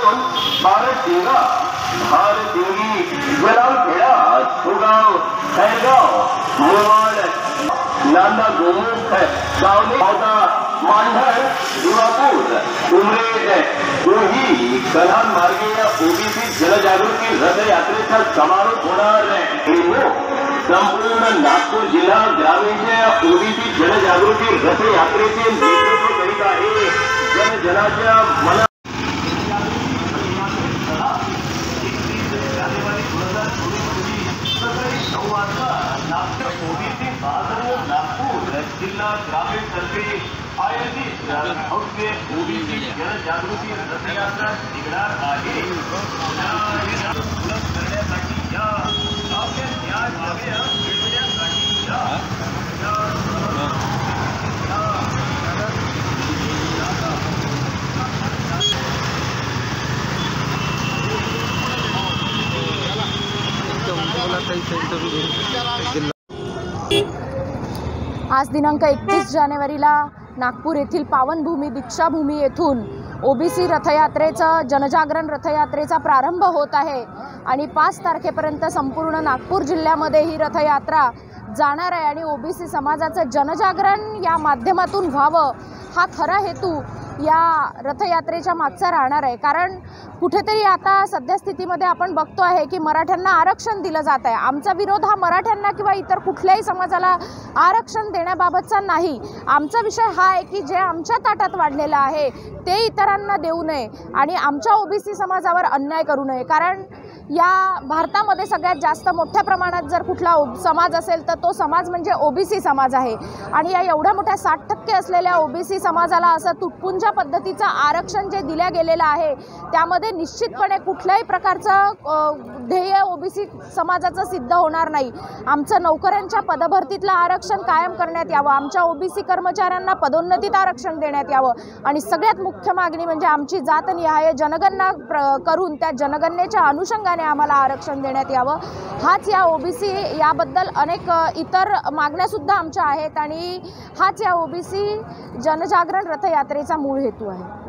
भारतींगा भारतींगी जलालखेडा सुगाव खैरगाव मुरबाड नांदा गोमुख सावली औदा मांढर दिवापूर उमरेड दोही कल्याण मार्गीय ओबीसी जनजागृती रथयात्रेचा समारोप होणार आहे। संपूर्ण नागपूर जिल्हा ग्रामीण ओबीसी जनजागृती रथयात्रेचे नेतृत्व करीत आहे। जनजनाच्या मनात ओबीसी नागपूर जिल्हा ग्रामीण तर्फे आयोजित भव्य ओबीसी जनजागृती रथयात्रा निघणार आहे। करण्यासाठी या आपल्या न्याय मागण्या मिळवण्यासाठी आज दिनांक 31 जानेवारीला नागपूर येथील पावनभूमी दीक्षाभूमी येथून ओबीसी रथयात्रेचं जनजागरण रथयात्रेचा प्रारंभ होत आहे आणि 5 तारखेपर्यंत संपूर्ण नागपूर जिल्ह्यामध्ये ही रथयात्रा जाणार आहे आणि ओबीसी समाजाचं जनजागरण या माध्यमातून व्हावं हा खरा हेतू या रथयात्रेच्या मागचा राहणार आहे। कारण कुठेतरी आता सध्या स्थितीमध्ये आपण बघतो आहे की मराठ्यांना आरक्षण दिलं जात आहे। आमचा विरोध हा मराठ्यांना किंवा इतर कुठल्याही समाजाला आरक्षण देण्याबाबतचा नाही। आमचा विषय हा आहे की जे आमच्या ताटात वाढलेलं आहे ते इतरांना देऊ नये आणि आमच्या ओबीसी समाजावर अन्याय करू नये। कारण या भारतामध्ये सगळ्यात जास्त मोठ्या प्रमाणात जर कुठला समाज असेल तर तो समाज म्हणजे ओबीसी समाज आहे आणि या एवढ्या मोठ्या 60% असलेल्या ओबीसी समाजाला असं तुटपुंजा पद्धतीचं आरक्षण जे दिल्या गेलेलं आहे त्यामध्ये निश्चितपणे कुठल्याही प्रकारचं ध्येय ओबीसी समाजाचं सिद्ध होणार नाही। आमचं नोकऱ्यांच्या पदभरतीतलं आरक्षण कायम करण्यात यावं, आमच्या ओबीसी कर्मचाऱ्यांना पदोन्नतीत आरक्षण देण्यात यावं आणि सगळ्यात मुख्य मागणी म्हणजे आमची जातनिहाय जनगणना करून त्या जनगणनेच्या अनुषंगाने आम्हाला आरक्षण देण्यात यावं। हाच या ओबीसी याबद्दल अनेक इतर मागण्या सुद्धा आमच्या आहेत आणि हाच या ओबीसी जनजागरण रथयात्रेचा मूळ हेतू आहे।